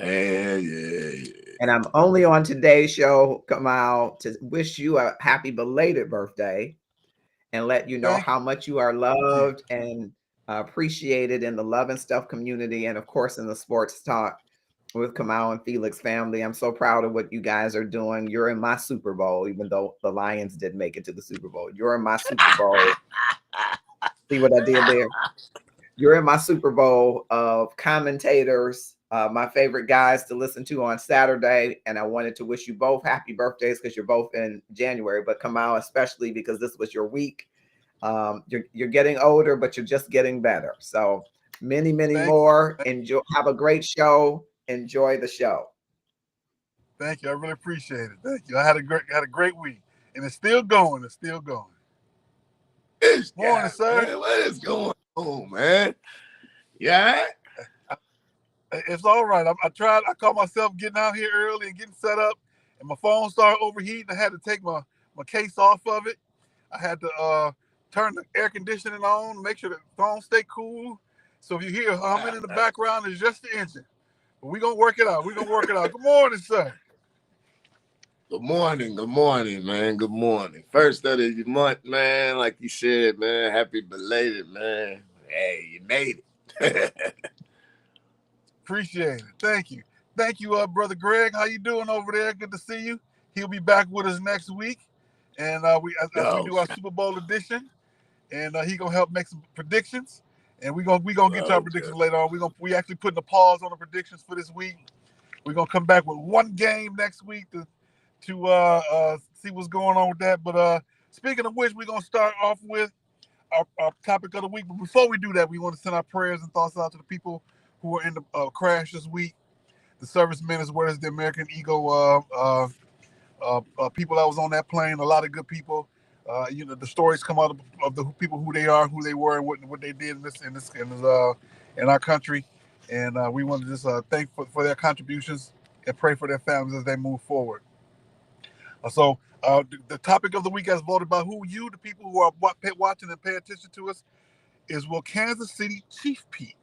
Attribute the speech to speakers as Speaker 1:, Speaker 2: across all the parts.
Speaker 1: Yeah.
Speaker 2: And I'm only on today's show, Kamau, to wish you a happy belated birthday and let you know
Speaker 3: Thank
Speaker 2: how much you are
Speaker 3: you.
Speaker 2: loved and appreciated in the Love and Stuff community, and of course in the sports talk with Kamau and Felix family. I'm so proud of what you guys are doing. You're in my Super Bowl, even though the Lions didn't make it to the Super Bowl. You're in my Super Bowl. See what I did there? You're in my Super Bowl of commentators, my favorite guys to listen to on Saturday. And I wanted to wish you both happy birthdays because you're both in January, but Kamau especially because this was your week. You're getting older, but you're just getting better. So many
Speaker 3: Thank you.
Speaker 2: more. Enjoy. Have a great show. Enjoy the show.
Speaker 3: Thank you. I really appreciate it. Thank you. I had a great week, and it's still going. It's still going.
Speaker 1: This
Speaker 3: Morning,
Speaker 1: guy,
Speaker 3: sir.
Speaker 1: man, what is going on, man? Yeah.
Speaker 3: It's all right. I caught myself getting out here early and getting set up, and my phone started overheating. I had to take my case off of it. I had to turn the air conditioning on, make sure the phone stay cool. So if you hear humming in the background, it's just the engine. But we're going to work it out. We're going to work it out. Good morning, sir.
Speaker 1: Good morning, man. Good morning. First of the month, man. Like you said, man. Happy belated, man. Hey, you made it.
Speaker 3: Appreciate it. Thank you, brother Greg. How you doing over there? Good to see you. He'll be back with us next week, and as we do our Super Bowl edition, and he gonna help make some predictions, and we gonna get to our predictions later on. We actually putting a pause on the predictions for this week. We're gonna come back with one game next week to see what's going on with that. But speaking of which, we're gonna start off with our topic of the week. But before we do that, we want to send our prayers and thoughts out to the people who were in the crash this week, the servicemen as well as the American Eagle people that was on that plane. A lot of good people. The stories come out of the people who they are, who they were, and what they did in our country. And we want to just thank for their contributions and pray for their families as they move forward. So the topic of the week, as voted by the people who are watching and pay attention to us, is will Kansas City Chiefpeat?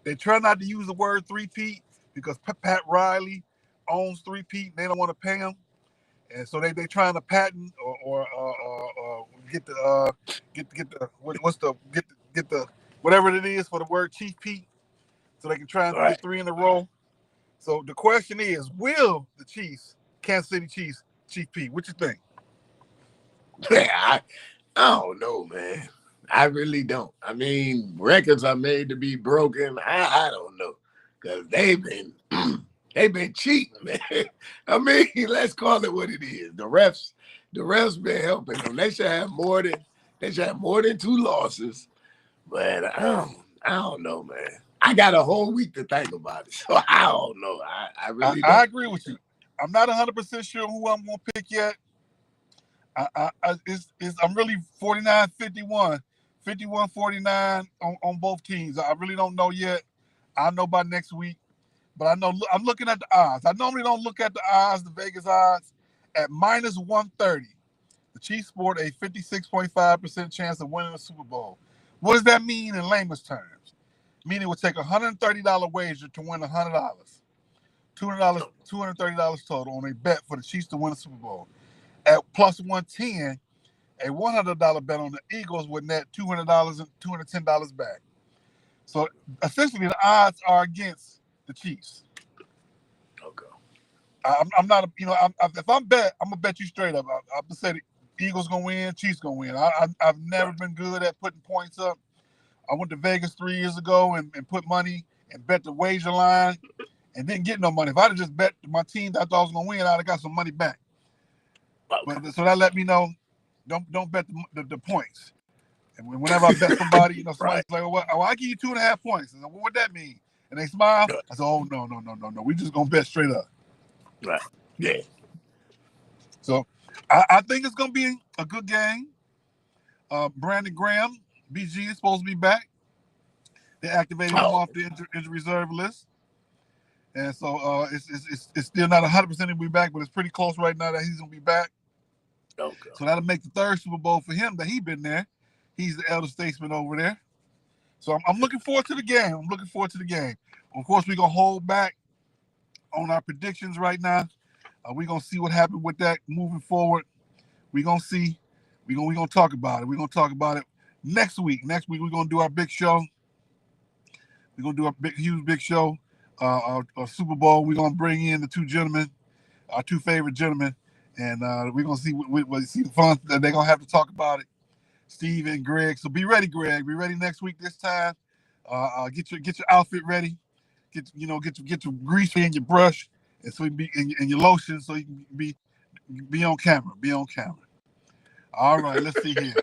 Speaker 3: They try not to use the word three-peat because Pat Riley owns three-peat. They don't want to pay him, and so they trying to patent or get the whatever it is for the word Chiefpeat, so they can try and get 3 in a row. So the question is, will the Kansas City Chiefs, Chiefpeat? What you think?
Speaker 1: I don't know, man. I really don't. I mean, records are made to be broken. I don't know, because they've been cheating, man. I mean, let's call it what it is. The refs been helping them. They should have more than 2 losses. But I don't know, man. I got a whole week to think about it, so I don't know. I really don't.
Speaker 3: I agree with you. I'm not 100% sure who I'm going to pick yet. I'm really 49-51, 51-49 on both teams. I really don't know yet. I'll know by next week. But I know I'm looking at the odds. I normally don't look at the odds, the Vegas odds, at minus 130. The Chiefs sport a 56.5% chance of winning the Super Bowl. What does that mean in layman's terms? Meaning it would take a $130 wager to win $100. $230 total on a bet for the Chiefs to win the Super Bowl. At plus 110, a $100 bet on the Eagles would net $200 and $210 back. So essentially, the odds are against the Chiefs.
Speaker 1: Okay.
Speaker 3: I'm not, if I'm gonna bet you straight up. I'm gonna say the Eagles gonna win, Chiefs gonna win. I've never been good at putting points up. I went to Vegas 3 years ago and put money and bet the wager line and didn't get no money. If I'd have just bet my team that I thought I was gonna win, I'd have got some money back.
Speaker 1: Okay.
Speaker 3: But so that let me know, don't bet the points. And whenever I bet somebody, somebody's like, "Oh, I give you 2.5 points." And what would that mean? And they smile. I said, "Oh no. We just gonna bet straight up."
Speaker 1: Right. Yeah.
Speaker 3: So I think it's gonna be a good game. Brandon Graham, BG, is supposed to be back. They activated him off the injury reserve list, and so it's still not 100% he'll be back, but it's pretty close right now that he's gonna be back.
Speaker 1: Okay.
Speaker 3: So that'll make the 3rd Super Bowl for him that he's been there. He's the elder statesman over there. So I'm looking forward to the game. Of course, we're gonna hold back on our predictions right now. We're gonna see what happened with that moving forward. We're gonna see. We're gonna talk about it. We're gonna talk about it next week. Next week we're gonna do our big show. We're gonna do a huge big show. Our Super Bowl. We're gonna bring in the two gentlemen, our two favorite gentlemen, and we're gonna see see the fun that they're gonna have to talk about it. Steve and Greg. So be ready, Greg. Be ready next week. This time, get your outfit ready. Get your grease and your brush, and so you be and your lotion, so you can be on camera. Be on camera. All right. Let's see here.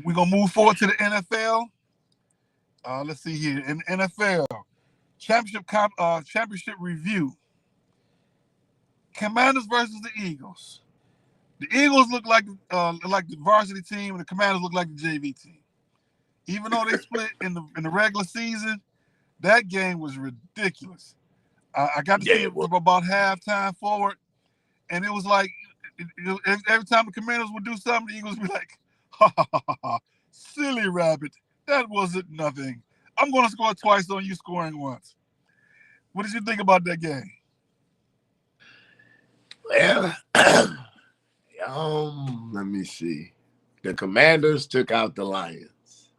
Speaker 3: We're gonna move forward to the NFL. Let's see here in the NFL championship review. Commanders versus the Eagles. The Eagles look like the varsity team, and the Commanders look like the JV team. Even though they split in the regular season, that game was ridiculous. I got to see it from about halftime forward, and it was like every time the Commanders would do something, the Eagles would be like, "Ha ha ha ha, silly rabbit, that wasn't nothing. I'm going to score twice on you scoring once." What did you think about that game?
Speaker 1: Well, let me see. The Commanders took out the Lions,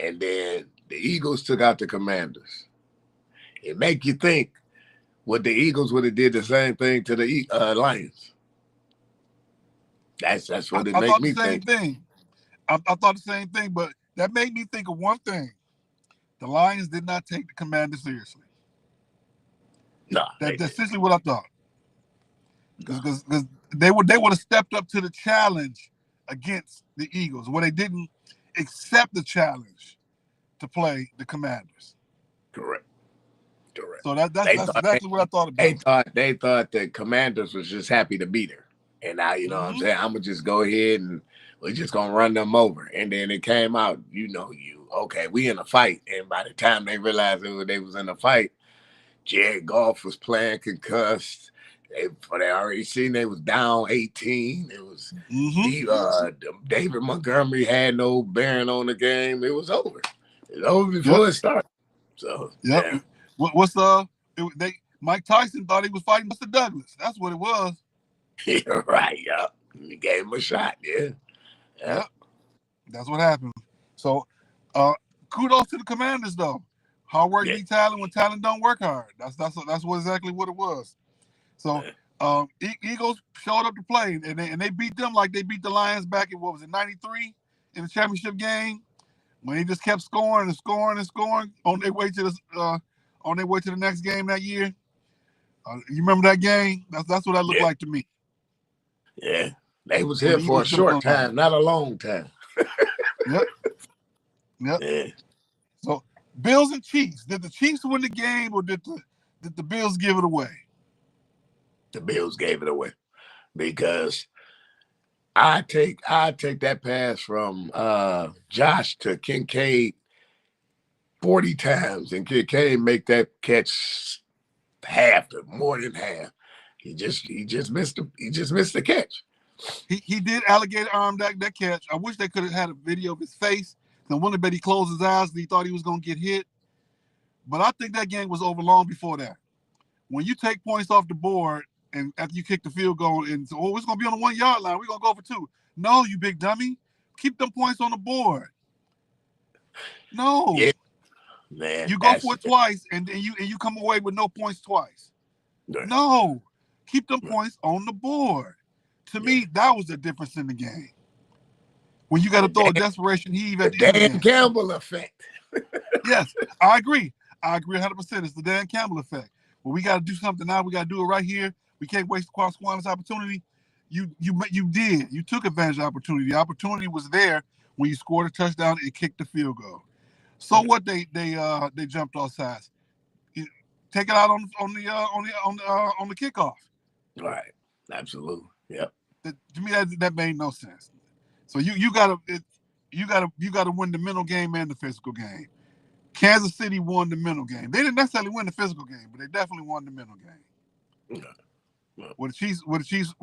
Speaker 1: and then the Eagles took out the Commanders. It make you think what the Eagles would have did the same thing to the Lions. That's what it made me think.
Speaker 3: I thought the same thing, but that made me think of one thing. The Lions did not take the Commanders seriously.
Speaker 1: No,
Speaker 3: that's essentially what I thought. Because they would have stepped up to the challenge against the Eagles, where they didn't accept the challenge to play the Commanders.
Speaker 1: Correct.
Speaker 3: So that's exactly what I thought about.
Speaker 1: They thought the Commanders was just happy to beat her, and now you know what I'm saying. I'm gonna just go ahead and we're just gonna run them over. And then it came out, okay, we in a fight. And by the time they realized they was in a fight, Jared Goff was playing concussed. They already seen they was down 18. It was David Montgomery had no bearing on the game. It was over. It was over before it started. So
Speaker 3: yeah. Mike Tyson thought he was fighting Mr. Douglas. That's what it was.
Speaker 1: You're right, yeah. He gave him a shot, yeah.
Speaker 3: Yep. That's what happened. So kudos to the Commanders though. Hard work beats talent when talent don't work hard. That's exactly what it was. So Eagles showed up to play, and they beat them like they beat the Lions back in what was it, 93 in the championship game, when they just kept scoring and scoring and scoring on their way to the next game that year. You remember that game? That's what that looked like to me.
Speaker 1: Yeah, they was here for a short time, not a long time.
Speaker 3: Yep. Yeah. So Bills and Chiefs. Did the Chiefs win the game, or did the Bills give it away?
Speaker 1: The Bills gave it away, because I take that pass from Josh to Kincaid 40 times, and Kincaid make that catch more than half. He just missed the catch.
Speaker 3: He did alligator arm that catch. I wish they could have had a video of his face. I wonder if he closed his eyes and he thought he was going to get hit. But I think that game was over long before that. When you take points off the board and after you kick the field goal and so, it's going to be on the 1 yard line, we're going to go for 2. No, you big dummy. Keep them points on the board. No.
Speaker 1: Yeah. Man,
Speaker 3: you go for it twice and you come away with no points twice. Right. No. Keep them points on the board. To me, that was the difference in the game. When you got to throw a desperation heave at the end of the game.
Speaker 1: Dan Campbell effect.
Speaker 3: Yes, I agree. I agree 100%. It's the Dan Campbell effect. Well, we got to do something now. We got to do it right here. We can't waste the Quan's opportunity. You did. You took advantage of the opportunity. The opportunity was there when you scored a touchdown and kicked the field goal. So what they jumped off sides. Take it out on the kickoff.
Speaker 1: Right. Absolutely. Yep.
Speaker 3: To me, that made no sense. So you gotta win the mental game and the physical game. Kansas City won the mental game. They didn't necessarily win the physical game, but they definitely won the mental game. Yeah. With the Chiefs,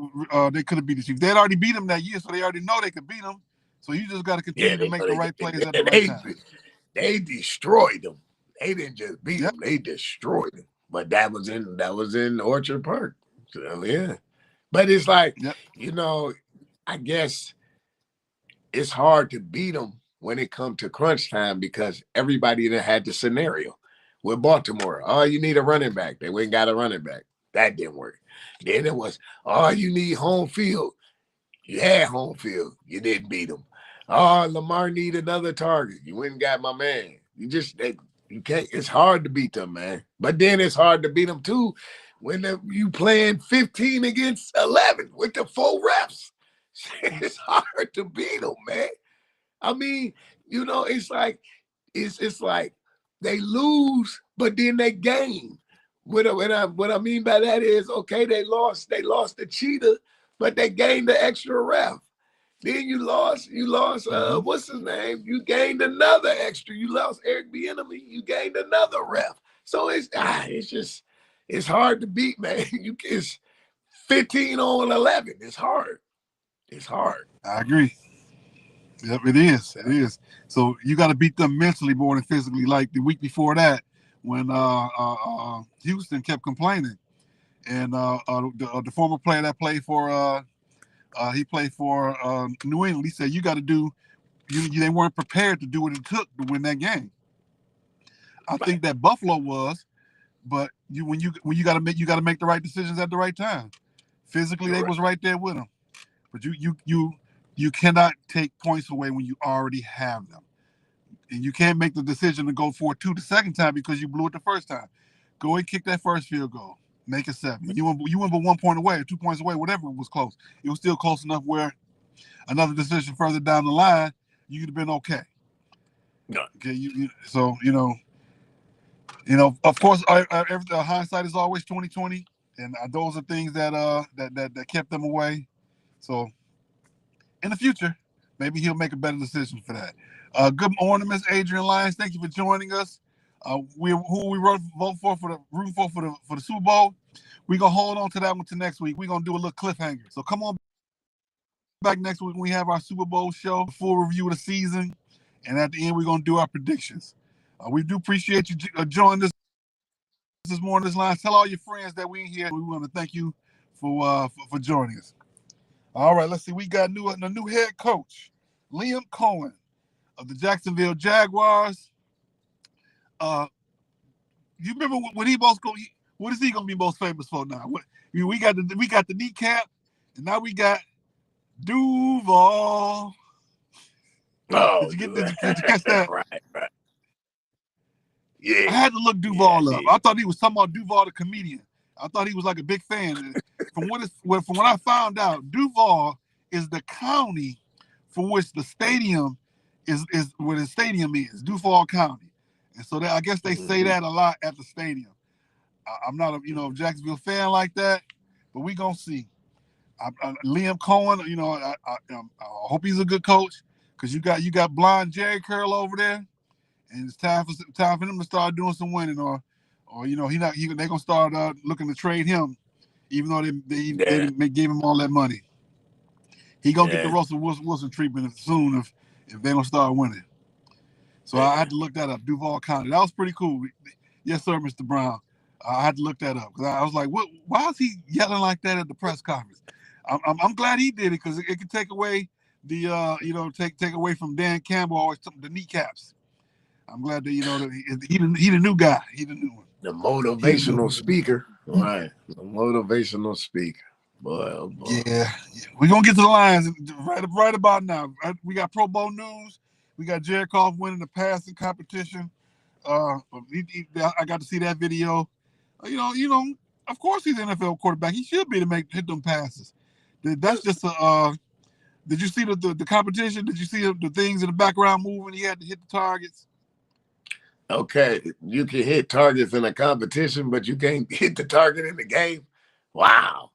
Speaker 3: they could have beat the Chiefs. They had already beat them that year, so they already know they could beat them. So you just got to continue to make the right plays at the right time.
Speaker 1: They destroyed them. They didn't just beat them; they destroyed them. But that was in Orchard Park. So, yeah. But it's like,
Speaker 3: Yep.
Speaker 1: you know, I guess it's hard to beat them when it comes to crunch time because everybody that had the scenario with Baltimore. Oh, you need a running back. They went and got a running back. That didn't work. Then it was, oh, you need home field. You had home field. You didn't beat them. Oh, Lamar need another target. You went and got my man. You can't. It's hard to beat them, man. But then it's hard to beat them too when you playing 15 against 11 with the 4 refs. It's hard to beat them, man. I mean, it's like they lose, but then they gain. What I mean by that is, okay, they lost the cheetah, but they gained the extra ref. Then you lost, what's his name? You gained another extra. You lost Eric Bieniemy, you gained another ref. So it's hard to beat, man. It's 15 on 11. It's hard. It's hard.
Speaker 3: I agree. Yep, it is. It is. So you got to beat them mentally more than physically. Like the week before that, when Houston kept complaining, and the former player that played for he played for New England. He said you got to do. They weren't prepared to do what it took to win that game. I think that Buffalo was, but when you got to make the right decisions at the right time. Physically, they was right there with them, but you cannot take points away when you already have them. And you can't make the decision to go for 2 the second time because you blew it the first time. Go and kick that first field goal. Make it 7. You went but 1 point away or 2 points away, whatever it was close. It was still close enough where another decision further down the line, you could have been okay.
Speaker 1: Yeah.
Speaker 3: Okay. So of course, hindsight is always 20/20, and those are things that kept them away. So in the future, maybe he'll make a better decision for that. Good morning, Miss Adrian Lyons. Thank you for joining us. Who we vote for the Super Bowl. We're gonna hold on to that one to next week. We're gonna do a little cliffhanger. So come on back next week when we have our Super Bowl show, full review of the season, and at the end we're gonna do our predictions. We do appreciate you joining us this morning. This line. Tell all your friends that we're here. We want to thank you for joining us. All right, let's see. We got a new head coach, Liam Cohen of the Jacksonville Jaguars. You remember when he most go? What is he gonna be most famous for now? We got the kneecap, and now we got Duval.
Speaker 1: Oh,
Speaker 3: did you catch that?
Speaker 1: Right. Yeah.
Speaker 3: I had to look Duval up. I thought he was talking about Duval the comedian. I thought he was like a big fan. From what I found out, Duval is the county for which the stadium is where the stadium is, Duval County. And so I guess they say that a lot at the stadium. I'm not a Jacksonville fan like that, but we gonna see. Liam Cohen, I hope he's a good coach because you got blind Jerry Curl over there, and it's time for him to start doing some winning, or they're gonna start looking to trade him, even though they gave him all that money. He gonna get the Russell Wilson treatment soon if they don't start winning. So I had to look that up. Duval County. That was pretty cool. Yes, sir, Mr. Brown. I had to look that up because I was like, "What? Why is he yelling like that at the press conference?" I'm glad he did it because it could take away the take away from Dan Campbell always the kneecaps. I'm glad that that he the new guy. He the new one.
Speaker 1: The motivational speaker. Right. The motivational speaker. Boy, oh boy.
Speaker 3: Yeah. We're gonna get to the lines right about now. We got Pro Bowl news. We got Jared Goff winning the passing competition. I got to see that video. Of course he's an NFL quarterback. He should be to hit them passes. That's just did you see the competition? Did you see the things in the background moving? He had to hit the targets.
Speaker 1: Okay, you can hit targets in a competition, but you can't hit the target in the game. Wow.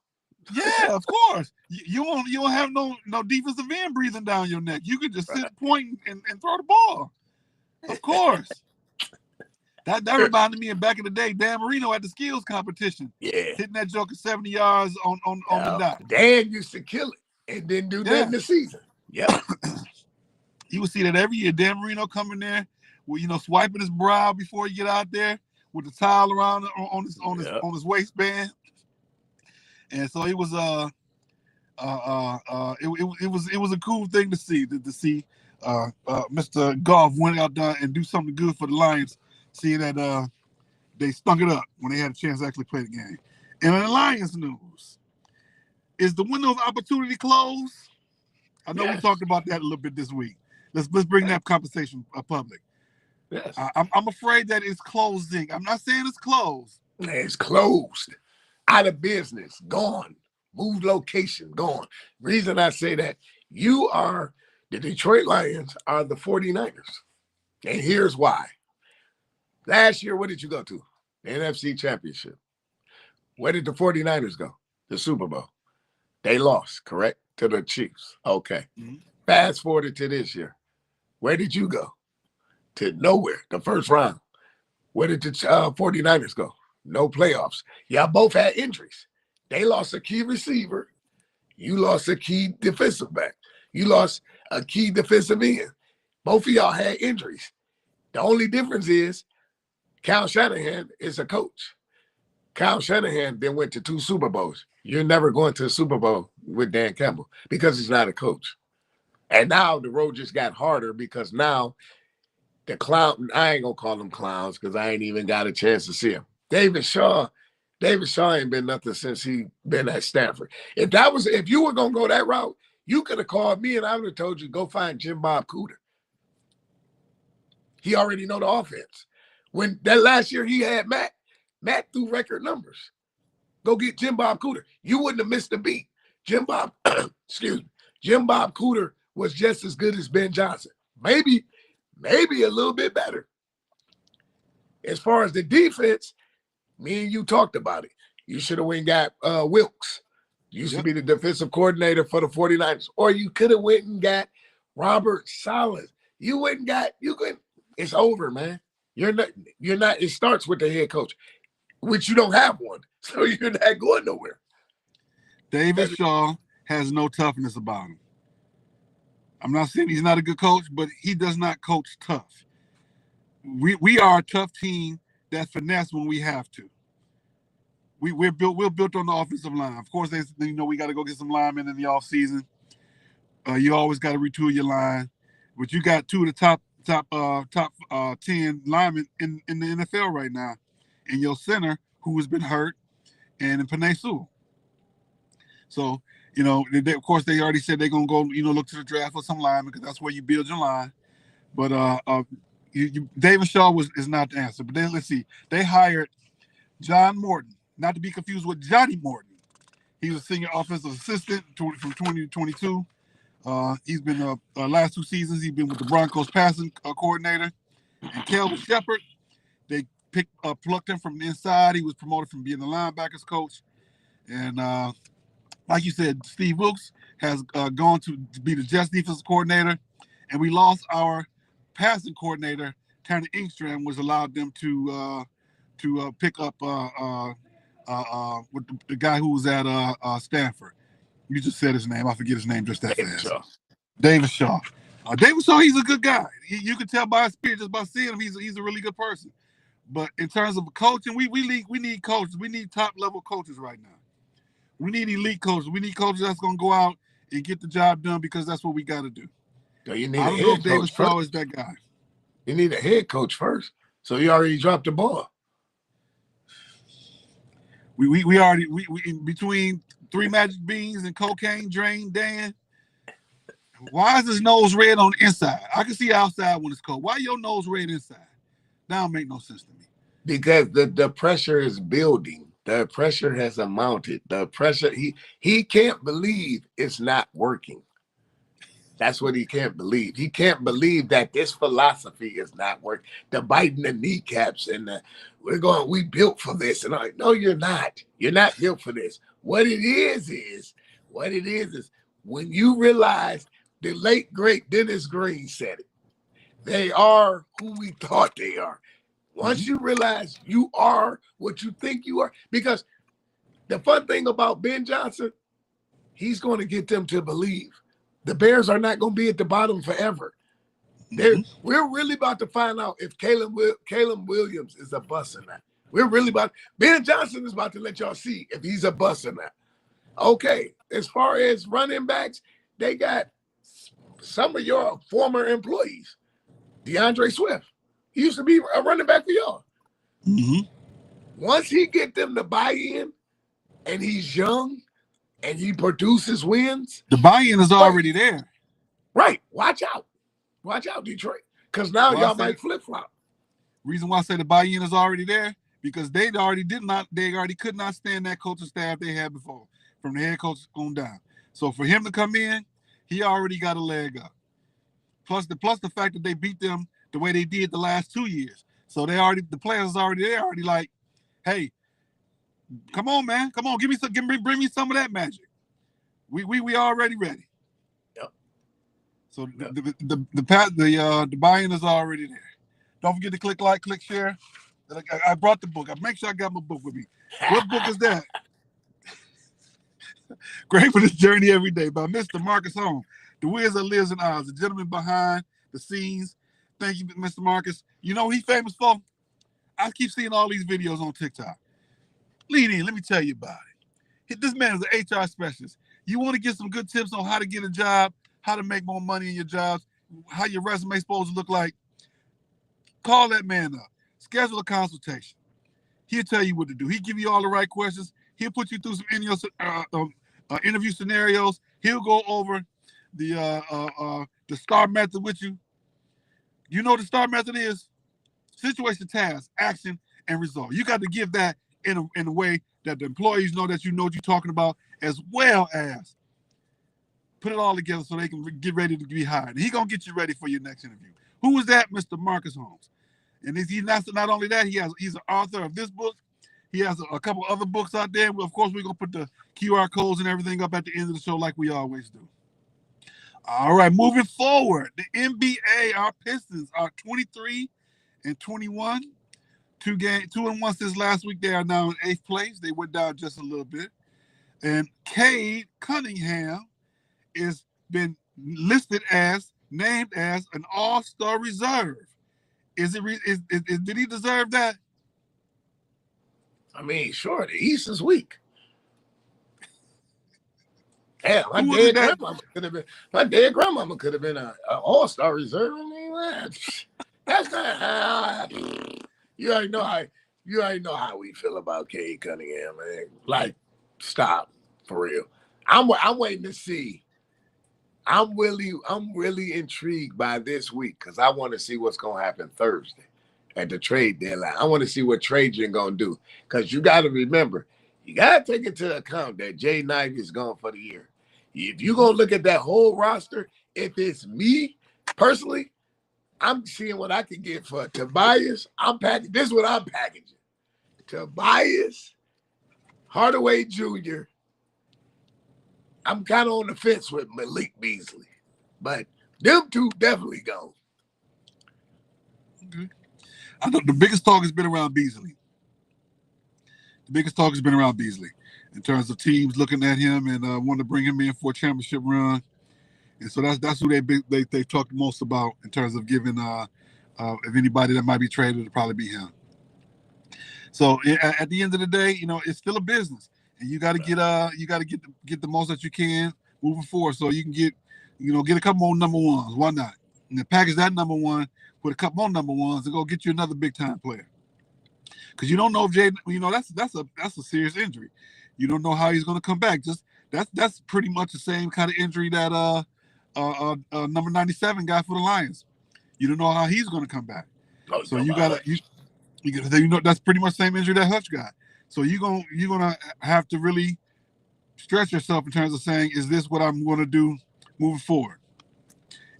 Speaker 3: Yeah, of course. You don't have no defensive end breathing down your neck. You can just sit, point, and throw the ball. Of course. That reminded me of back in the day, Dan Marino at the skills competition.
Speaker 1: Yeah.
Speaker 3: Hitting that joker 70 yards on the dot.
Speaker 1: Dan used to kill it and then do that in the season. Yeah.
Speaker 3: You would see that every year. Dan Marino coming there with, swiping his brow before he get out there with the towel around on his waistband, and so it was it was a cool thing to see Mr. Goff went out there and do something good for the Lions, seeing that they stunk it up when they had a chance to actually play the game. And in the Lions news, is the window of opportunity closed? I know we talked about that a little bit this week. Let's bring that conversation public.
Speaker 1: Yes.
Speaker 3: I'm afraid that it's closing. I'm not saying it's closed.
Speaker 1: It's closed. Out of business. Gone. Moved location. Gone. Reason I say that, the Detroit Lions are the 49ers. And here's why. Last year, what did you go to? The NFC Championship. Where did the 49ers go? The Super Bowl. They lost, correct? To the Chiefs. Okay. Mm-hmm. Fast forward to this year. Where did you go? To nowhere. The first round. Where did the 49ers go? No playoffs. Y'all both had injuries. They lost a key receiver. You lost a key defensive back. You lost a key defensive end. Both of y'all had injuries. The only difference is Kyle Shanahan is a coach. Kyle Shanahan then went to 2 Super Bowls. You're never going to a Super Bowl with Dan Campbell because he's not a coach. And now the road just got harder because now the clown, I ain't going to call them clowns because I ain't even got a chance to see him. David Shaw ain't been nothing since he been at Stanford. If you were going to go that route, you could have called me and I would have told you, go find Jim Bob Cooter. He already know the offense. When that last year he had Matt threw record numbers. Go get Jim Bob Cooter. You wouldn't have missed a beat. Jim Bob Cooter was just as good as Ben Johnson. Maybe a little bit better. As far as the defense, me and you talked about it. You should have went and got Wilkes. Used to be the defensive coordinator for the 49ers. Or you could have went and got Robert Saleh. It's over, man. You're not, it starts with the head coach, which you don't have one. So you're not going nowhere.
Speaker 3: David Shaw has no toughness about him. I'm not saying he's not a good coach, but he does not coach tough. We are a tough team that finesse when we have to. We're built on the offensive line. Of course, we got to go get some linemen in the offseason. You always got to retool your line, but you got 2 of the top 10 linemen in the NFL right now, and your center who has been hurt, and in Penei Sewell. So of course they already said they're gonna go look to the draft for some linemen because that's where you build your line. But David Shaw is not the answer. But then let's see, they hired John Morton, not to be confused with Johnny Morton. He was a senior offensive assistant from 2022. He's been last 2 seasons. He's been with the Broncos passing coordinator. And Kelvin Shepard, they plucked him from the inside. He was promoted from being the linebackers coach. And like you said, Steve Wilkes has gone to be the Jets defensive coordinator. And we lost our passing coordinator, Tanner Engstrom, which allowed them to pick up with the guy who was at Stanford. You just said his name. I forget his name just that fast. David Shaw. David Shaw, he's a good guy. You can tell by his spirit, just by seeing him, he's a really good person. But in terms of coaching, we need coaches. We need top-level coaches right now. We need elite coaches. We need coaches that's going to go out and get the job done because that's what we got to do.
Speaker 1: So you need
Speaker 3: I don't know if David Shaw is that guy.
Speaker 1: You need a head coach first. So you already dropped the ball.
Speaker 3: We already between 3 magic beans and cocaine drain, Dan. Why is his nose red on the inside? I can see outside when it's cold. Why your nose red inside? That don't make no sense to me.
Speaker 1: Because the pressure is building. The pressure has amounted. The pressure, he can't believe it's not working. That's what he can't believe. He can't believe that this philosophy is not working. The biting the kneecaps and we built for this. And I'm like, no, you're not. You're not built for this. What it is when you realize the late, great Dennis Green said it. They are who we thought they are. Once you realize you are what you think you are, because the fun thing about Ben Johnson, he's going to get them to believe. The Bears are not going to be at the bottom forever. We're really about to find out if Caleb Williams is a bust or not. We're really about Ben Johnson is about to let y'all see if he's a bust or not. Okay, as far as running backs, they got some of your former employees. DeAndre Swift. He used to be a running back for y'all.
Speaker 3: Mm-hmm.
Speaker 1: Once he get them to buy in and he's young and he produces wins.
Speaker 3: The buy-in is already there.
Speaker 1: Right. Watch out. Watch out, Detroit. Because now y'all might flip-flop.
Speaker 3: Reason why I say the buy-in is already there, because they already could not stand that coaching staff they had before, from the head coach on down. So for him to come in, he already got a leg up. Plus the fact that they beat them the way they did the last 2 years. So the players is already there, already like, hey, come on, man. Come on, bring me some of that magic. We already ready.
Speaker 1: Yep.
Speaker 3: So the buy-in is already there. Don't forget to click like, click share. I brought the book. I make sure I got my book with me. What book is that? Great for this journey every day by Mr. Marcus Holmes, the Wiz that lives in Oz, the gentleman behind the scenes. Thank you, Mr. Marcus. You know what he's famous for? I keep seeing all these videos on TikTok. Lean in, let me tell you about it. This man is an HR specialist. You want to get some good tips on how to get a job, how to make more money in your jobs, how your resume is supposed to look like? Call that man up. Schedule a consultation. He'll tell you what to do. He'll give you all the right questions. He'll put you through some interview scenarios. He'll go over the STAR method with you. You know what the STAR method is? Situation, task, action, and result. You got to give that in a way that the employees know that you know what you're talking about, as well as put it all together so they can get ready to be hired. He's going to get you ready for your next interview. Who was that? Mr. Marcus Holmes. And not only that, he's an author of this book. He has a couple other books out there. Well, of course, we're going to put the QR codes and everything up at the end of the show like we always do. All right, moving forward. The NBA, our Pistons are 23-21. 2-1 since last week. They are now in 8th place. They went down just a little bit. And Cade Cunningham is been named as an all-star reserve. Did he deserve that?
Speaker 1: I mean, sure, the East is weak. Hell, my dead grandmama could have been an all-star reserve. I mean, that's not you already know how we feel about Cade Cunningham, man. Like, stop, for real. I'm waiting to see. I'm really intrigued by this week because I want to see what's gonna happen Thursday at the trade deadline. I want to see what Trajan gonna do. Because you gotta remember, you gotta take into account that Jay Knight is gone for the year. If you're gonna look at that whole roster, if it's me personally, I'm seeing what I can get for Tobias. This is what I'm packaging. Tobias, Hardaway Jr. I'm kind of on the fence with Malik Beasley, but them two definitely go.
Speaker 3: Okay. I know the biggest talk has been around Beasley. In terms of teams looking at him and wanting to bring him in for a championship run. And so that's who they've talked most about in terms of giving if anybody that might be traded, it'll probably be him. So at the end of the day, it's still a business, and you got to get the most that you can moving forward, so you can get a couple more number ones. Why not? And then package that number one with a couple more number ones and go get you another big time player. Because you don't know if Jay, that's a serious injury. You don't know how he's going to come back. Just that's pretty much the same kind of injury that number 97 guy for the Lions. You don't know how he's going to come back. So you gotta that's pretty much the same injury that Hutch got. So you're gonna have to really stretch yourself in terms of saying, is this what I'm going to do moving forward?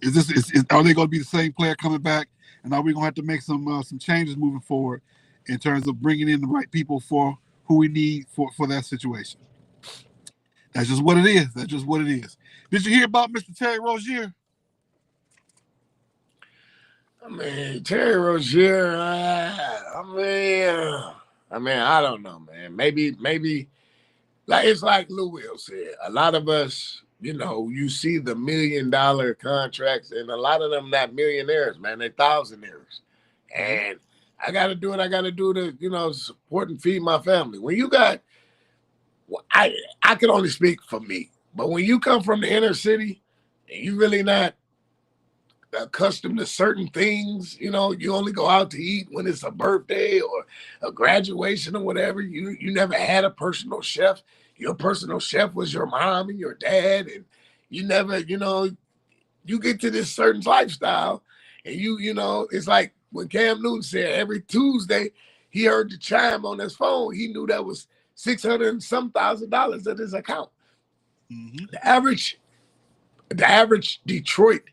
Speaker 3: Are they going to be the same player coming back, and are we going to have to make some changes moving forward in terms of bringing in the right people for who we need for that situation? That's just what it is. Did you hear about Mr. Terry Rozier?
Speaker 1: I mean, Terry Rozier, I don't know, man. Maybe, like it's like Lou Will said. A lot of us, you see the $1 million contracts, and a lot of them not millionaires, man. They're thousandaires. And I got to do what I got to do to, support and feed my family. When you got, I can only speak for me, but when you come from the inner city and you really not accustomed to certain things, you only go out to eat when it's a birthday or a graduation or whatever. You never had a personal chef. Your personal chef was your mom and your dad, and you never, you get to this certain lifestyle, and it's like when Cam Newton said every Tuesday he heard the chime on his phone, he knew that was $600 and some $1,000 at his account.
Speaker 3: Mm-hmm.
Speaker 1: The average Detroit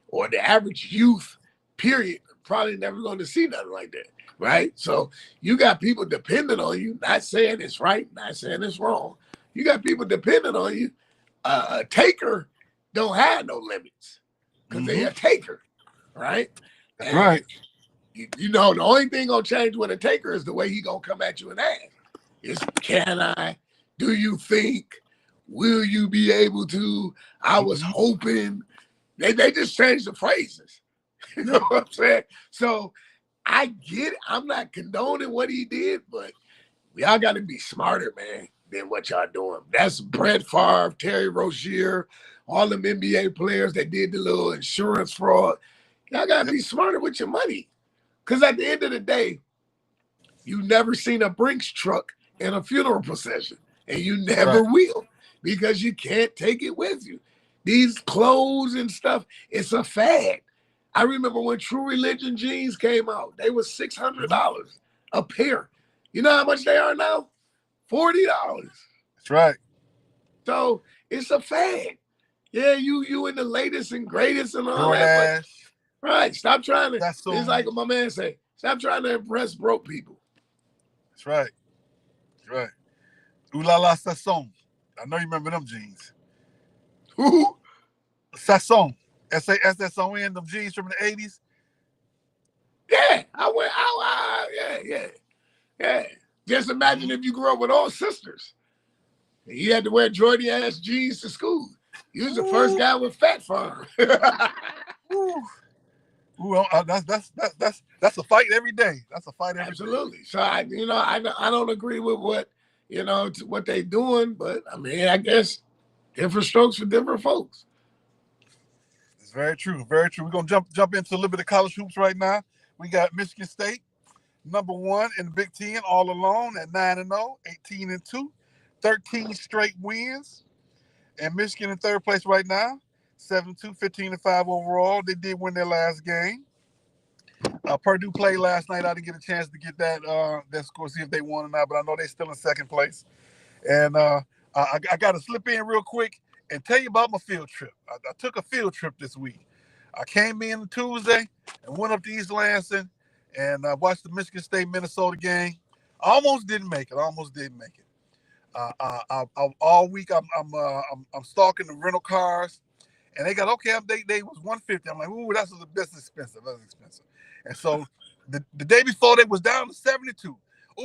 Speaker 1: or the average youth, period, probably never going to see nothing like that, right? So you got people depending on you, not saying it's right, not saying it's wrong. You got people depending on you. A taker don't have no limits because they're a taker, right?
Speaker 3: That's right.
Speaker 1: The only thing going to change with a taker is the way he going to come at you and ask. It's, can I? Do you think? Will you be able to? I was hoping. They just changed the phrases. You know what I'm saying? So I get it. I'm not condoning what he did, but y'all got to be smarter, man, than what y'all doing. That's Brett Favre, Terry Rozier, all them NBA players that did the little insurance fraud. Y'all got to be smarter with your money. Because at the end of the day, you never seen a Brinks truck in a funeral procession. And you never will because you can't take it with you. These clothes and stuff, it's a fad. I remember when True Religion jeans came out, they were $600 a pair. You know how much they are now? $40.
Speaker 3: That's right.
Speaker 1: So it's a fad. Yeah, you in the latest and greatest and all that. But, right. Stop trying to. It's like my man say, stop trying to impress broke people.
Speaker 3: That's right. That's right. Ooh la la Sasson. I know you remember them jeans.
Speaker 1: Who?
Speaker 3: Sasson. S-A-S-S-O-N, them jeans from the 80s.
Speaker 1: Yeah, I went out. Yeah. Just imagine if you grew up with all sisters. And you had to wear Jordy ass jeans to school. You was the first guy with fat farm.
Speaker 3: That's a fight every day. That's a fight every
Speaker 1: Absolutely.
Speaker 3: day.
Speaker 1: So I don't agree with what what they doing, but I mean, I guess different strokes for different folks.
Speaker 3: It's very true. Very true. We're gonna jump into a little bit of college hoops right now. We got Michigan State, #1 in the Big Ten, all alone at 9-0, 18-2, 13 straight wins. And Michigan in third place right now, 7-2, 15-5 overall. They did win their last game. Purdue played last night. I didn't get a chance to get that score, see if they won or not, but I know they're still in second place. And I got to slip in real quick and tell you about my field trip. I took a field trip this week. I came in Tuesday and went up to East Lansing and watched the Michigan State-Minnesota game. I almost didn't make it. All week I'm stalking the rental cars, and they got they was $150. I'm like, ooh, that's expensive. That's expensive. And so the day before they was down to $72. Ooh,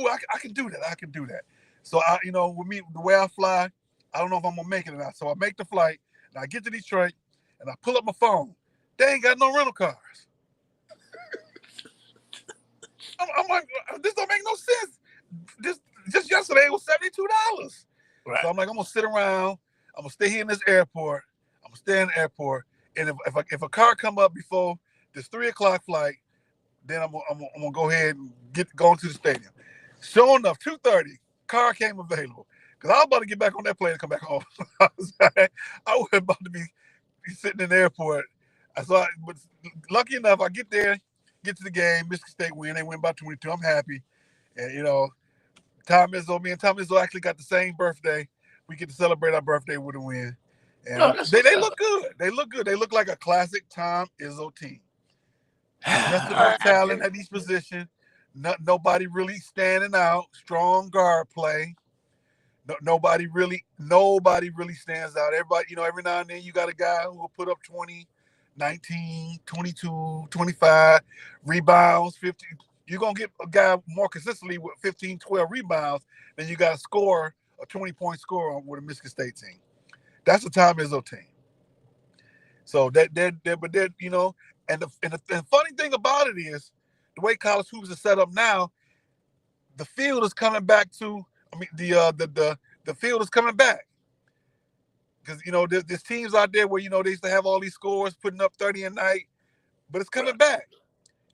Speaker 3: I can do that. So with me, the way I fly, I don't know if I'm gonna make it or not. So I make the flight, and I get to Detroit, and I pull up my phone. They ain't got no rental cars. I'm like, this don't make no sense. Just yesterday it was $72. Right. So I'm like, I'm gonna sit around. I'm gonna stay here in this airport. I'm gonna stay in the airport, and if a car come up before this 3:00 flight, then I'm gonna go ahead and go into the stadium. Sure enough, 2:30, car came available. Because I was about to get back on that plane and come back home. I was about to be sitting in the airport. But lucky enough, I get there, get to the game. Michigan State win. They win by 22. I'm happy. And, me and Tom Izzo actually got the same birthday. We get to celebrate our birthday with a win. And they look good. They look good. They look like a classic Tom Izzo team. Just enough talent at each position. Nobody really standing out. Strong guard play. Nobody really stands out. Everybody, every now and then you got a guy who will put up 20, 19, 22, 25 rebounds, 50. You're going to get a guy more consistently with 15, 12 rebounds than you got a 20-point score with a Michigan State team. That's the Tom Izzo team. So and the funny thing about it is way college hoops is set up now, the field is coming back to. I mean, the field is coming back because there's teams out there where they used to have all these scores putting up 30 a night, but it's coming back.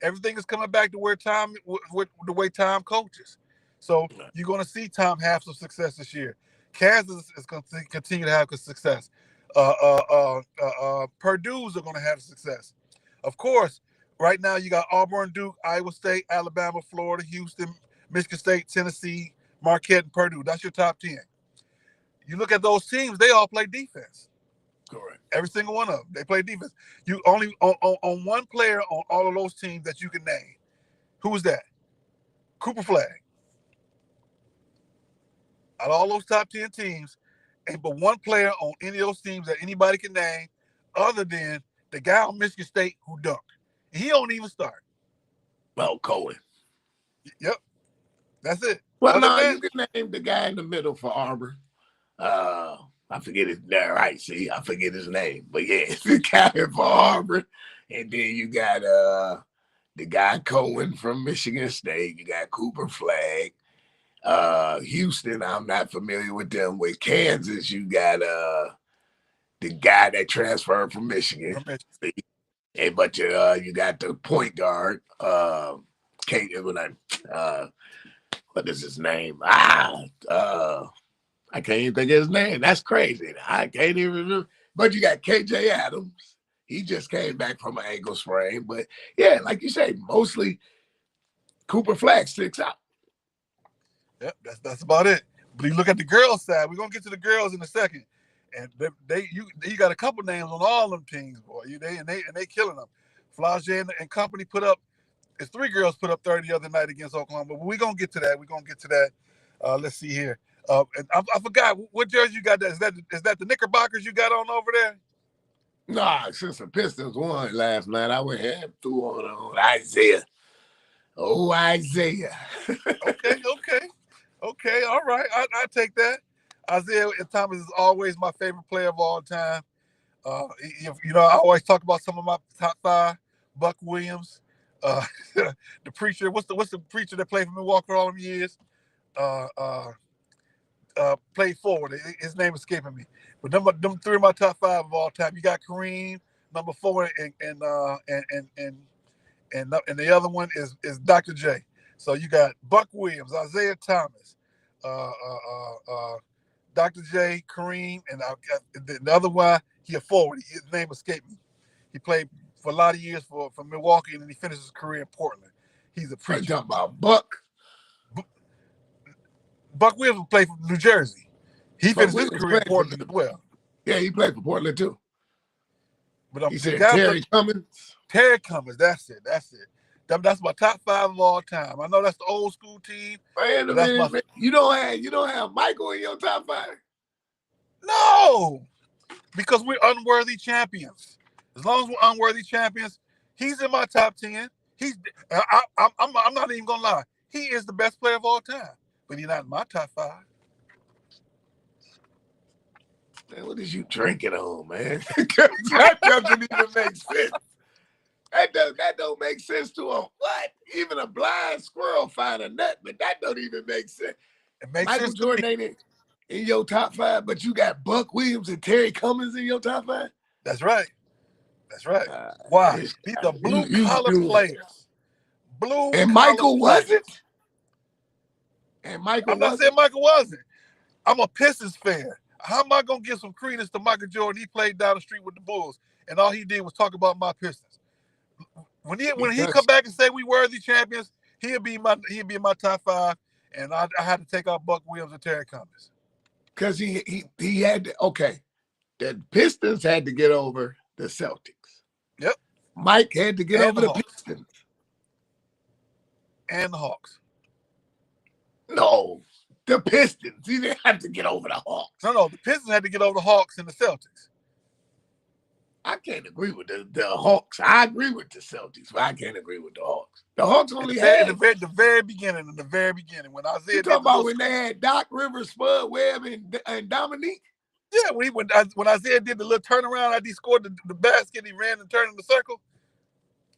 Speaker 3: Everything is coming back to where Tom, with the way Tom coaches. So you're going to see Tom have some success this year. Kansas is going to continue to have success. Purdue's are going to have success. Of course, right now you got Auburn, Duke, Iowa State, Alabama, Florida, Houston, Michigan State, Tennessee, Marquette, and Purdue. That's your top 10. You look at those teams; they all play defense.
Speaker 1: Correct.
Speaker 3: Every single one of them, they play defense. You only on one player on all of those teams that you can name. Who is that? Cooper Flag. Out of all those top 10 teams, ain't but one player on any of those teams that anybody can name, other than the guy on Michigan State who dunked. He don't even start.
Speaker 1: Well, Cohen.
Speaker 3: Yep, that's it.
Speaker 1: Well, no, you can name the guy in the middle for Auburn. I forget his name. Right, see, I forget his name, but yeah, it's the guy for Auburn, and then you got the guy Cohen from Michigan State. You got Cooper Flag. Houston, I'm not familiar with them. With Kansas, you got the guy that transferred from Michigan. But you got the point guard, Cade. What is his name? I can't even think of his name. That's crazy. I can't even remember. But you got KJ Adams. He just came back from an ankle sprain. But yeah, like you say, mostly Cooper Flag sticks out.
Speaker 3: Yep, that's about it. But you look at the girls' side. We're gonna get to the girls in a second, and you got a couple names on all them teams, boy. They killing them. Flage and company put up. It's 3 girls put up 30 the other night against Oklahoma. But we're gonna get to that. Let's see here. And I forgot what jersey you got. Is that the Knickerbockers you got on over there?
Speaker 1: Nah, since the Pistons won last night, I went ahead and threw on Isaiah. Oh, Isaiah.
Speaker 3: Okay, all right. I take that. Isaiah Thomas is always my favorite player of all time. I always talk about some of my top 5. Buck Williams, the preacher. What's the preacher that played for Milwaukee all them years? Played forward. His name is escaping me. But them 3 of my top 5 of all time. You got Kareem, number 4, and the other one is Dr. J. So you got Buck Williams, Isaiah Thomas, Dr. J, Kareem, and the other one, he a forward. His name escaped me. He played for a lot of years for Milwaukee, and then he finished his career in Portland. He's a preacher.
Speaker 1: You talking about Buck?
Speaker 3: Buck Williams played for New Jersey. He finished his career in Portland as well.
Speaker 1: Yeah, he played for Portland too.
Speaker 3: But
Speaker 1: he said Terry Cummins.
Speaker 3: Terry Cummins, that's it. That's my top 5 of all time. I know that's the old school team.
Speaker 1: Man, you don't have Michael in your top 5?
Speaker 3: No, because we're unworthy champions. As long as we're unworthy champions, he's in my top 10. I'm not even gonna lie. He is the best player of all time, but he's not in my top 5.
Speaker 1: Man, what is you drinking on, man? That doesn't even make sense. That don't make sense to him. What? Even a blind squirrel find a nut, but that don't even make sense.
Speaker 3: It makes
Speaker 1: Michael
Speaker 3: sense
Speaker 1: Jordan ain't in your top 5, but you got Buck Williams and Terry Cummins in your top 5?
Speaker 3: That's right. Why? These are blue-collar players.
Speaker 1: And Michael wasn't? And
Speaker 3: I'm not saying Michael wasn't. I'm a Pistons fan. How am I going to give some credence to Michael Jordan? He played down the street with the Bulls, and all he did was talk about my Pistons. When he come back and say we worthy champions, he'll be in my top 5, and I had to take out Buck Williams and Terry Cummins.
Speaker 1: Because he had to, okay. The Pistons had to get over the Celtics.
Speaker 3: Yep.
Speaker 1: Mike had to get over the Pistons.
Speaker 3: And the Hawks.
Speaker 1: No, the Pistons. He didn't have to get over the Hawks.
Speaker 3: No, the Pistons had to get over the Hawks and the Celtics.
Speaker 1: I can't agree with the Hawks. I agree with the Celtics, but I can't agree with the Hawks. The Hawks only had
Speaker 3: the very beginning when Isaiah.
Speaker 1: You talking about when they had Doc Rivers, Spud Webb, and Dominique?
Speaker 3: Yeah, when Isaiah did the little turnaround, he scored the basket, he ran and turned in the circle.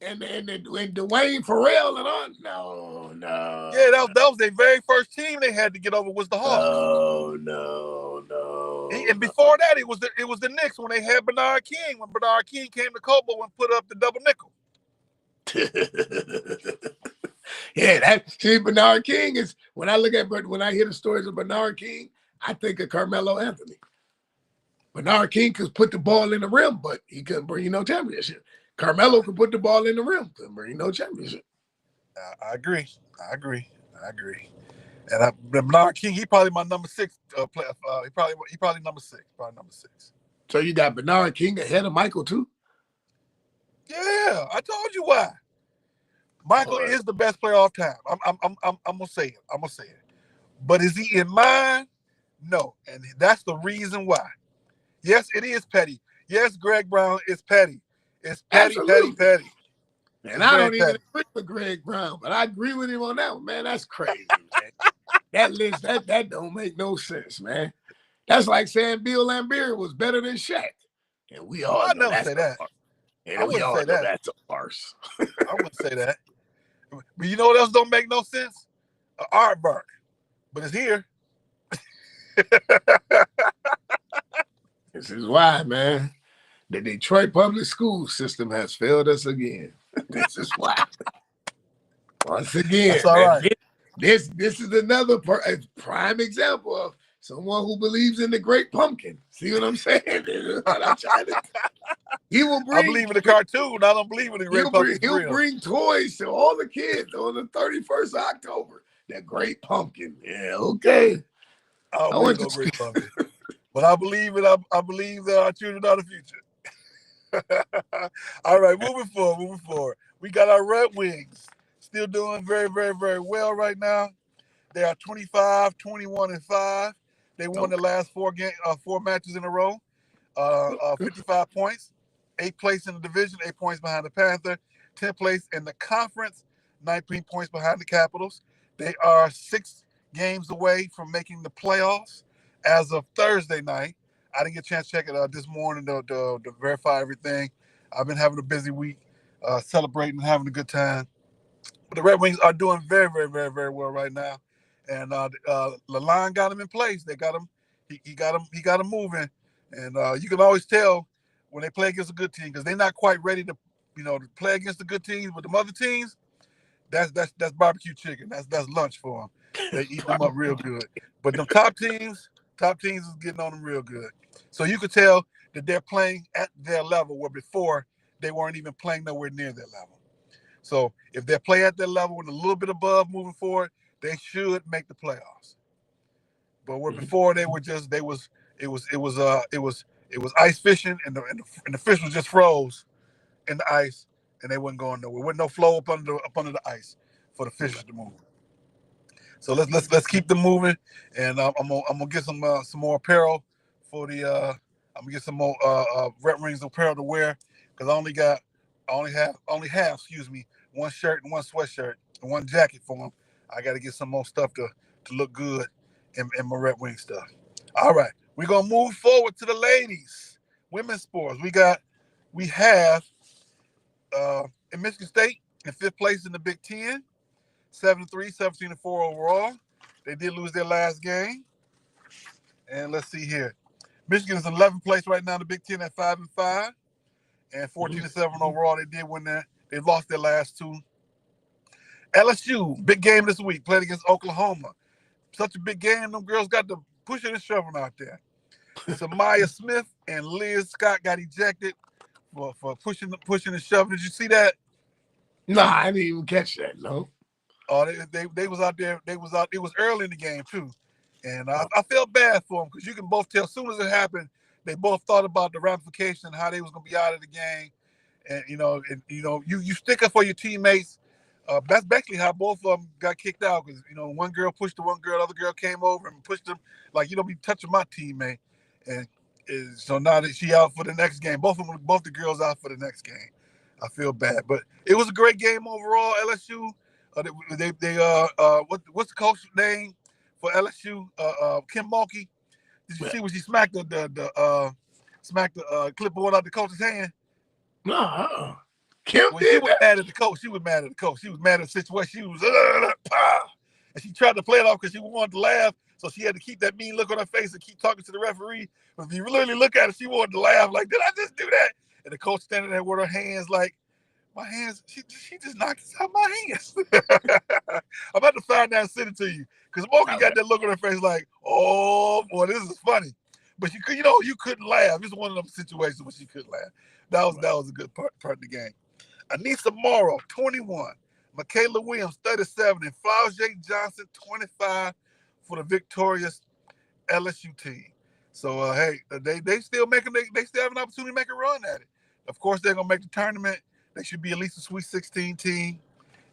Speaker 1: and Dwayne Farrell and all. No.
Speaker 3: Yeah, that was their very first team they had to get over was the Hawks.
Speaker 1: No.
Speaker 3: And before that, it was the Knicks when they had Bernard King. When Bernard King came to Kobo and put up the double nickel.
Speaker 1: Yeah, Bernard King is when I hear the stories of Bernard King, I think of Carmelo Anthony. Bernard King could put the ball in the rim, but he couldn't bring you no championship. Carmelo could put the ball in the rim, couldn't bring you no championship.
Speaker 3: I agree. And Bernard King, he probably my number 6 player. He probably number 6. Probably number 6.
Speaker 1: So you got Bernard King ahead of Michael too?
Speaker 3: Yeah, I told you why. Michael is the best player of time. I'm gonna say it. But is he in mine? No, and that's the reason why. Yes, it is petty. Yes, Greg Brown is petty. It's petty.
Speaker 1: And I don't even agree with Greg Brown, but I agree with him on that one, man. That's crazy, man. That list, that don't make no sense, man. That's like saying Bill Laimbeer was better than Shaq. And we all know that's a farce. And we all know that's a farce.
Speaker 3: I wouldn't say that. But you know what else don't make no sense? Aardvark. But it's here.
Speaker 1: This is why, man. The Detroit public school system has failed us again. This is why. Once again,
Speaker 3: that's all right.
Speaker 1: This is another prime example of someone who believes in the Great Pumpkin. See what I'm saying? He will bring.
Speaker 3: I believe in the cartoon. I don't believe in the Great Pumpkin.
Speaker 1: He'll bring toys to all the kids on the 31st of October. That Great Pumpkin. Yeah, okay.
Speaker 3: I believe in Great Pumpkin. But I believe it. I believe that our children are the future. All right, moving forward. We got our Red Wings still doing very, very, very well right now. They are 25, 21, and 5. They won the last 4 matches in a row. 55 points, 8th place in the division, 8 points behind the Panther, 10th place in the conference, 19 points behind the Capitals. They are 6 games away from making the playoffs as of Thursday night. I didn't get a chance to check it out this morning to verify everything. I've been having a busy week, celebrating and having a good time. But the Red Wings are doing very, very, very, very well right now. And Lalonde got him in place. They got him. He got him moving. And you can always tell when they play against a good team because they're not quite ready to play against the good teams. But the other teams, that's barbecue chicken. That's lunch for them. They eat them up real good. But the top teams is getting on them real good. So you could tell that they're playing at their level where before they weren't even playing nowhere near their level. So if they play at their level and a little bit above moving forward, they should make the playoffs. But where before it was ice fishing and the fish was just froze in the ice and they wasn't going nowhere. With no flow up under the ice for the fishes to move. So let's keep them moving, and I'm gonna get some more apparel for the. I'm gonna get some more Red Wings apparel to wear because I only have 1 shirt and 1 sweatshirt and 1 jacket for them. I got to get some more stuff to look good in my Red Wing stuff. All right, we're gonna move forward to the ladies, women's sports. We have in Michigan State in 5th place in the Big Ten. 7-3, 17-4 overall. They did lose their last game. And let's see here. Michigan is in 11th place right now in the Big Ten at 5-5. And 14-7 overall. They did win that. They lost their last 2. LSU, big game this week, played against Oklahoma. Such a big game, them girls got the pushing and shoving out there. Samaya Smith and Liz Scott got ejected for pushing and shoving. Did you see that?
Speaker 1: No, I didn't even catch that, no.
Speaker 3: Oh, they was out there. It was early in the game too, and I felt bad for them because you can both tell. As soon as it happened, they both thought about the ramification, how they was gonna be out of the game, and you stick up for your teammates. That's basically how both of them got kicked out because one girl pushed the one girl, the other girl came over and pushed them like be touching my teammate, and so now that she out for the next game, both the girls out for the next game. I feel bad, but it was a great game overall. LSU. What's the coach name for LSU? Kim Mulkey. Did you see when she smacked the clipboard out the coach's hand?
Speaker 1: No. Kim
Speaker 3: When she
Speaker 1: did
Speaker 3: was
Speaker 1: that?
Speaker 3: mad at the coach, she was mad at the coach. She was mad at the situation. She was, and she tried to play it off because she wanted to laugh. So she had to keep that mean look on her face and keep talking to the referee. But if you really look at it, she wanted to laugh. Like, did I just do that? And the coach standing there with her hands like, my hands, she just knocked out my hands. I'm about to find that and send it to you. Because Moki got that look on her face like, oh, boy, this is funny. But you couldn't laugh. It's one of those situations where she couldn't laugh. That was a good part of the game. Anissa Morrow, 21. Michaela Williams, 37. And Flau'jae Johnson, 25 for the victorious LSU team. So, hey, they still they still have an opportunity to make a run at it. Of course, they're going to make the tournament. They should be at least a Sweet 16 team.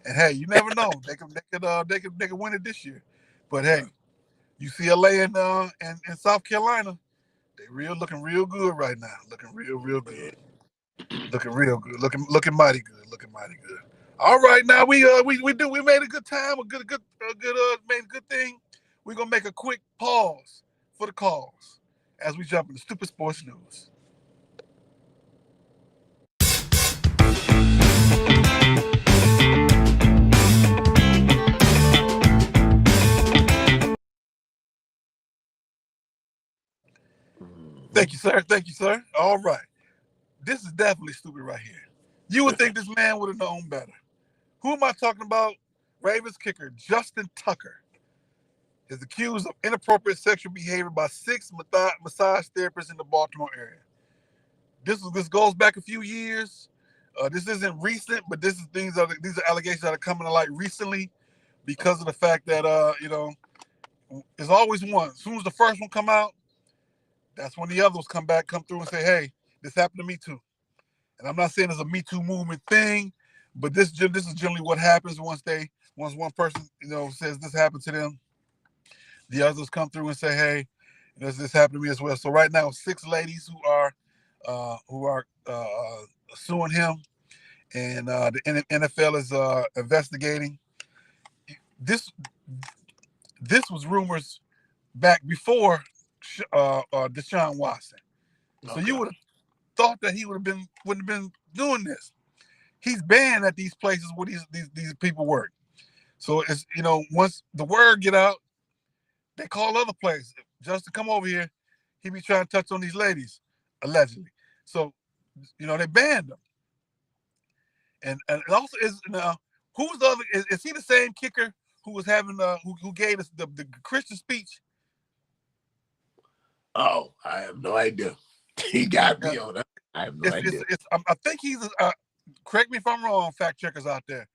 Speaker 3: And, hey, you never know. They could win it this year. But, hey, UCLA and South Carolina, they looking real good right now. Looking real good. Looking real good. Looking mighty good. Looking mighty good. All right, now we made a good time. Made a good thing. We're gonna make a quick pause for the calls as we jump into Stoopid Sports News. Thank you, sir. Thank you, sir. All right. This is definitely stupid right here. You would think this man would have known better. Who am I talking about? Ravens kicker Justin Tucker is accused of inappropriate sexual behavior by 6 massage therapists in the Baltimore area. This goes back a few years. This isn't recent, but these are allegations that are coming to light recently because of the fact that there's always one. As soon as the first one come out, that's when the others come through and say, "Hey, this happened to me too." And I'm not saying it's a Me Too movement thing, but this is generally what happens once one person says this happened to them. The others come through and say, "Hey, this happened to me as well." So right now, 6 ladies who are suing him, and the NFL is investigating. This was rumors back before Deshaun Watson. So you would have thought that he wouldn't have been doing this. He's banned at these places where these people work. So it's once the word get out, they call other places just to come over here. He be trying to touch on these ladies, allegedly. So they banned him. And it also is who's the other? Is he the same kicker who was having who gave us the Christian speech?
Speaker 1: Oh, I have no idea. He got me on that. I have no idea.
Speaker 3: I think he's correct me if I'm wrong, fact checkers out there.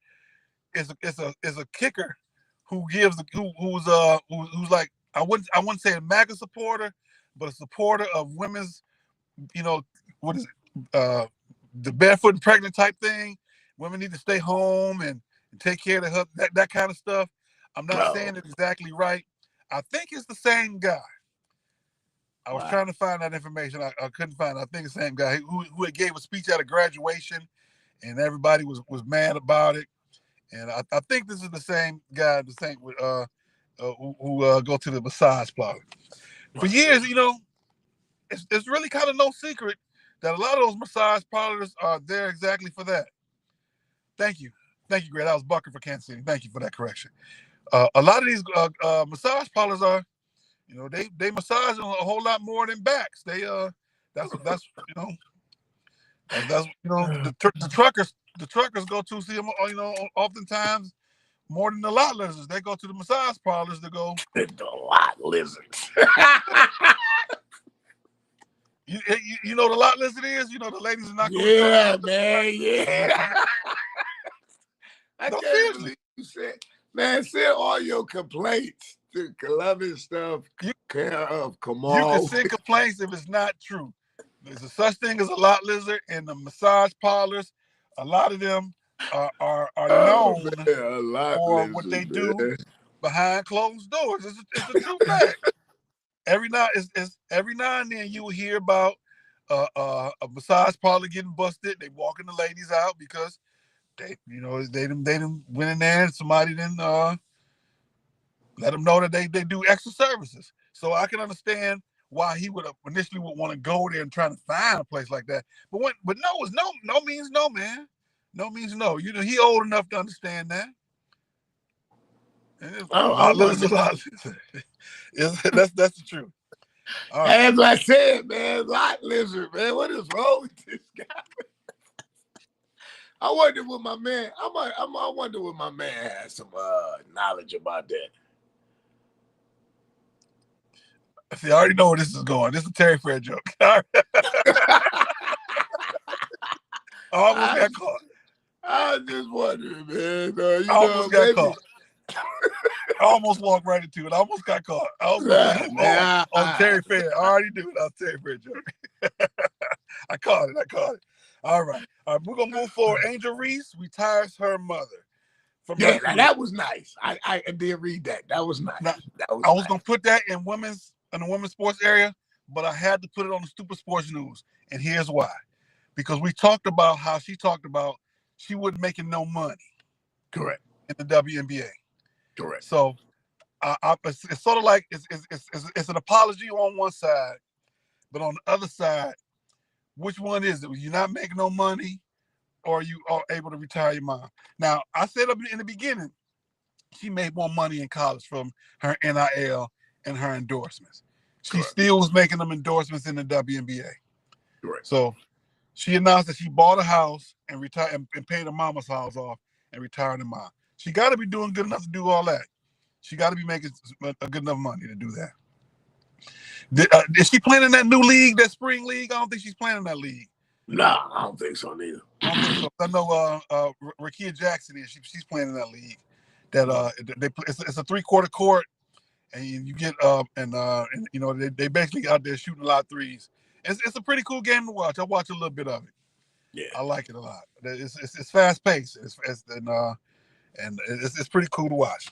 Speaker 3: Is a kicker who gives who's like I wouldn't say a MAGA supporter, but a supporter of women's what is it the barefoot and pregnant type thing. Women need to stay home and take care of that kind of stuff. I'm not saying it exactly right. I think it's the same guy. I was trying to find that information. I couldn't find it. I think it's the same guy who gave a speech at a graduation, and everybody was mad about it. And I think this is the same guy, who go to the massage parlor. For years, it's really kind of no secret that a lot of those massage parlors are there exactly for that. Thank you, Greg. That was Bucker for Kansas City. Thank you for that correction. A lot of these massage parlors are, they massage a whole lot more than backs. They that's the truckers go to see them. Oftentimes more than the lot lizards. They go to the massage parlors to go.
Speaker 1: The lot lizards.
Speaker 3: You know the lot lizard is? The ladies are not going
Speaker 1: to. Yeah, man. Yeah. I can't believe you said, man, send all your complaints to Columbus stuff. Care of Kamau.
Speaker 3: You can send complaints if it's not true. There's a such thing as a lot lizard in the massage parlors. A lot of them are known for what they do behind closed doors. It's a true fact. Every now and then you will hear about a massage parlor getting busted. They walking the ladies out because they done went in there and somebody didn't let them know that they do extra services. So I can understand why he would initially want to go there and try to find a place like that. But no is no means no, man. No means no. You know, he old enough to understand that. That's the truth.
Speaker 1: All right. As I said, man, lot lizard, man. What is wrong with this guy? I wonder what my man. I wonder what my man has some knowledge about that.
Speaker 3: See, I already know where this is going. This is a Terry Fair joke. I almost got caught.
Speaker 1: I was just wondering, man.
Speaker 3: I almost got caught. I almost walked right into it. I almost got caught. I was on Terry Fair. I already knew it. I was Terry Fair joke. I caught it. All right. We're gonna move forward. Angel Reese retires her mother.
Speaker 1: That was nice. I did read that. That was nice.
Speaker 3: I was gonna put that in the women's sports area, but I had to put it on the Stoopid Sports News, and here's why: because we talked about how she talked about she wasn't making no money.
Speaker 1: Correct.
Speaker 3: In the WNBA.
Speaker 1: Correct.
Speaker 3: So, it's sort of like it's an apology on one side, but on the other side, which one is it? You're not making no money, or you are able to retire your mom. Now, I said up in the beginning, she made more money in college from her NIL and her endorsements. She still was making them endorsements in the WNBA.
Speaker 1: Correct.
Speaker 3: So she announced that she bought a house and retired and paid her mama's house off and retired her mom. She got to be doing good enough to do all that. She got to be making a good enough money to do that. Is she playing in that new league, that spring league? I don't think she's playing in that league.
Speaker 1: No, I don't think so neither.
Speaker 3: I don't think so. I know Rakia Jackson is. She's playing in that league. It's a 3-quarter court, and you get and you know they basically out there shooting a lot of threes. It's a pretty cool game to watch. I watch a little bit of it.
Speaker 1: Yeah,
Speaker 3: I like it a lot. It's fast paced. And it's pretty cool to watch.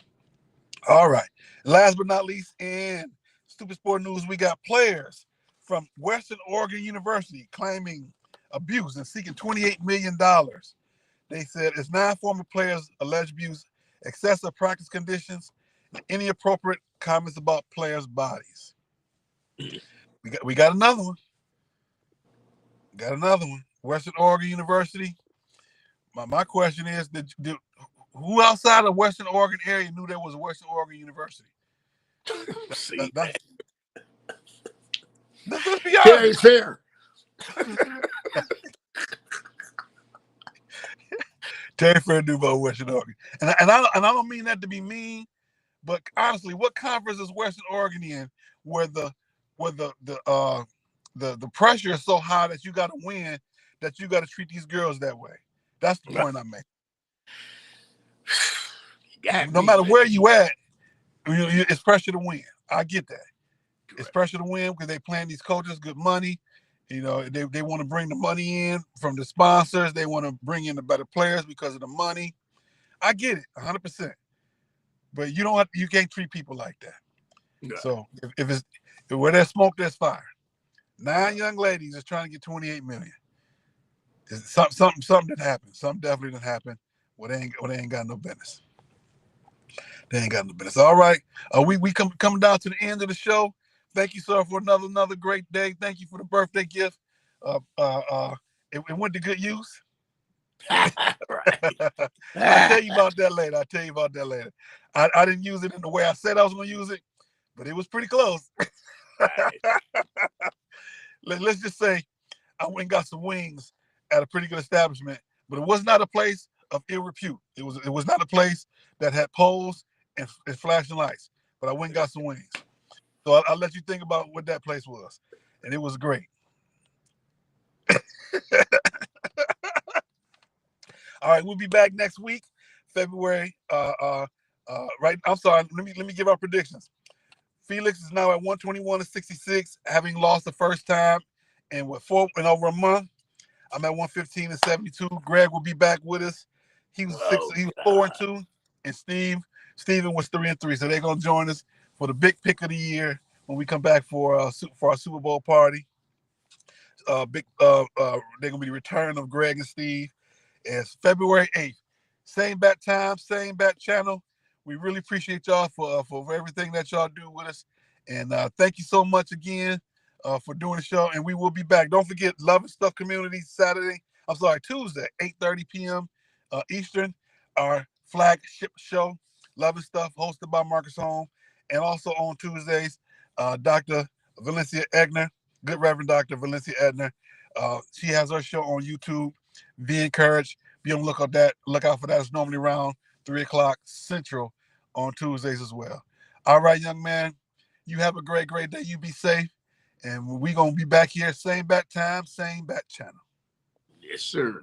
Speaker 3: All right. Last but not least, in Stoopid Sport News, we got players from Western Oregon University claiming abuse and seeking $28 million. They said it's 9 former players alleged abuse, excessive practice conditions, and inappropriate comments about players' bodies. We got another one. Western Oregon University. My question is, who outside of Western Oregon area knew there was a Western Oregon University? Let's be honest.
Speaker 1: Fair.
Speaker 3: Terry Fair knew about Western Oregon, and I don't mean that to be mean, but honestly, what conference is Western Oregon in where the pressure is so high that you got to win, that you got to treat these girls that way? That's the point I'm making. No matter where you at, it's pressure to win. I get that. It's pressure to win because they paying these coaches good money. You know, they want to bring the money in from the sponsors. They want to bring in the better players because of the money. I get it, 100%. But you can't treat people like that. No. So if where there's smoke, there's fire. 9 young ladies is trying to get $28 million. Something that happened. Something definitely didn't happen. Well, they ain't got no business. They ain't got no business. All right. We coming down to the end of the show. Thank you, sir, for another great day. Thank you for the birthday gift. It went to good use. I'll tell you about that later. I didn't use it in the way I said I was going to use it, but it was pretty close. Let's just say I went and got some wings at a pretty good establishment, but it was not a place of ill repute. It was not a place that had poles and flashing lights, but I went and got some wings. So I'll let you think about what that place was, and it was great. All right, we'll be back next week, February. Right. I'm sorry. Let me give our predictions. Felix is now at 121-66, having lost the first time, and with 4 in over a month. I'm at 115-72. Greg will be back with us. He was 4-2, and Steven was 3-3. So they're gonna join us for the big pick of the year when we come back for our Super Bowl party. They're gonna be the return of Greg and Steve. It's February 8th. Same bat time, same bat channel. We really appreciate y'all for everything that y'all do with us. And thank you so much again for doing the show. And we will be back. Don't forget, Love and Stuff Community Saturday. Tuesday, 8:30 p.m. Eastern, our flagship show, Love and Stuff, hosted by Marcus Home. And also on Tuesdays, Dr. Valencia Egner, Good Reverend Dr. Valencia Egner. She has her show on YouTube. Be encouraged. Be on the look out for that. It's normally around 3 o'clock Central on Tuesdays as well. All right, young man. You have a great day. You be safe. And we're going to be back here, same bat time, same bat channel.
Speaker 1: Yes, sir.